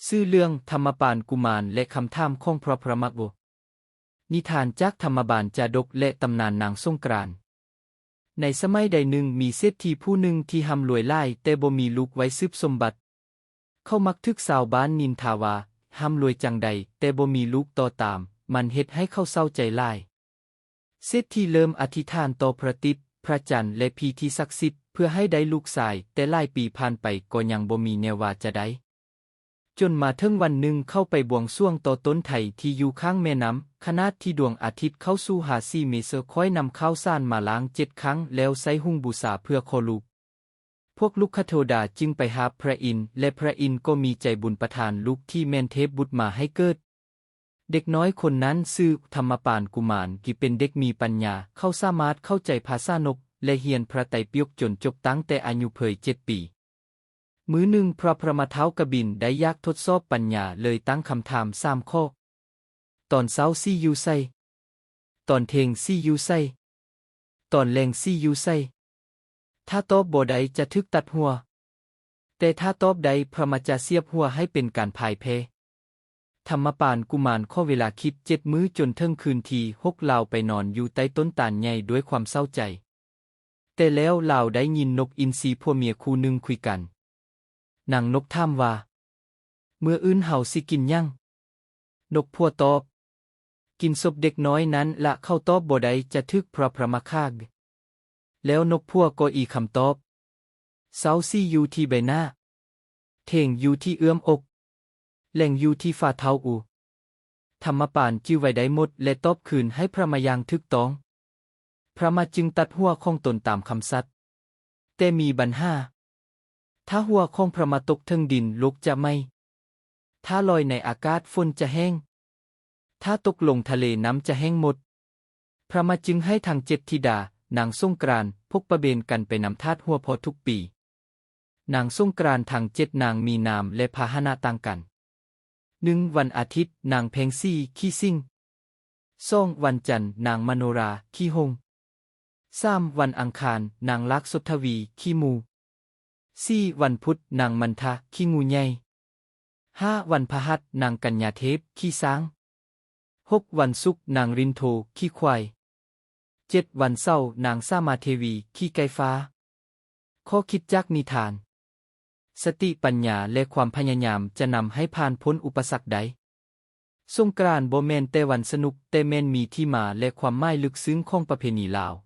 ชื่อเรื่องธรรมบาลกุมารและคำถามของพระพระมักบนิทานจากธรรมบาลจาดกและตำนานนางสงกรานต์ในสมัยใดหนึ่งมีเศรษฐีผู้หนึ่งที่ร่ำรวยหลายแต่บ่มีลูกไว้สืบสมบัติเขามักทึกชาวบ้านนินทาว่าร่ำรวยจังใดแต่บ่มีลูกต่อตามมันเฮ็ดให้เขาเศร้าใจหลายเศรษฐีเริ่มอธิษฐานต่อพระอาทิตย์พระจันทร์และพิธีศักดิ์สิทธิ์เพื่อให้ได้ลูกชายแต่หลายปีผ่านไปก็ยังบ่มีแนวว่าจะได้จนมาถึงวันหนึ่งเข้าไปบวงสรวงต่อต้นไผ่ที่อยู่ข้างแม่น้ำขณะที่ดวงอาทิตย์เข้าสู่54 เมษายนค่อยนำข้าวสารมาล้าง7 ครั้งแล้วใส่หุ่งบูชาเพื่อขอลูกพวกลูกคเทวดาจึงไปหาพระอินทร์และพระอินทร์ก็มีใจบุญประทานลูกที่แม่นเทพบุตรมาให้เกิดเด็กน้อยคนนั้นชื่อธรรมปานกุมารที่เป็นเด็กมีปัญญาเขาสามารถเข้าใจภาษานกและเรียนพระไตรปิฎกจนจบตั้งแต่อายุเพียง7 ปีมื้อหนึ่งพระพรหมเท้ากบินได้อยากทดสอบปัญญาเลยตั้งคำถาม3 ข้อตอนเช้าซี่อยู่ไสตอนเที่ยงซี่อยู่ไสตอนแลงซี่อยู่ไสถ้าตอบบ่ได้จะถูกตัดหัวแต่ถ้าตอบได้พระมจะเสียบหัวให้เป็นการพ่ายแพ้ธรรมปานกุมารขอเวลาคิด7 มื้อจนถึงคืนที่6ลาวไปนอนอยู่ใต้ต้นตาลใหญ่ด้วยความเศร้าใจแต่แล้วลาวได้ยินนกอินทรีผัวเมียคู่หนึ่งคุยกันนางนกถามว่าเมื่ออื่นเฮาสิกินยังนกพัวตอบกินศพเด็กน้อยนั้นละเข้าตอบบ่ได้จะถึกพระพรหมฆาตแล้วนกพัวก็อีกคำตอบเช้าซี่อยู่ที่ใบหน้าเที่ยงอยู่ที่เอื้อมอกแหล่งอยู่ที่ฝ่าเท้าอูธรรมปานจิ้วไว้ได้หมดและตอบคืนให้พระมาอย่างถูกต้องพระมาจึงตัดหัวของตนตามคำสัตย์แต่มีปัญหาถ้าหัวของพระมาตกถึงดินลกจะไหม้ถ้าลอยในอากาศฝนจะแห้งถ้าตกลงทะเลน้ำจะแห้งหมดพระมาจึงให้ทาง7 ธิดานางสงกรานต์พกประเบนกันไปนำทาสหัวพอทุกปีนางสงกรานต์ทาง7 นางมีนามและพาหนะต่างกัน1 วันอาทิตย์นางเพงซี่ขี้ซิ่ง2 วันจันทร์นางมโนราขี้หง3 วันอังคารนางลักษทวีขี้มู4 วันพุธนางมันทะขี้งูใหญ่5 วันพฤหัสนางกัญญาเทพขี้ช้าง6 วันศุกร์นางรินโทขี้ควาย7 วันเสาร์นางสามาเทวีขี้ไก่ฟ้าข้อคิดจากนิทานสติปัญญาและความพยายามจะนำให้ผ่านพ้นอุปสรรคใดสงกรานต์บ่แม่นแต่วันสนุกแต่แม่นมีที่มาและความหมายลึกซึ้งของประเพณีลาว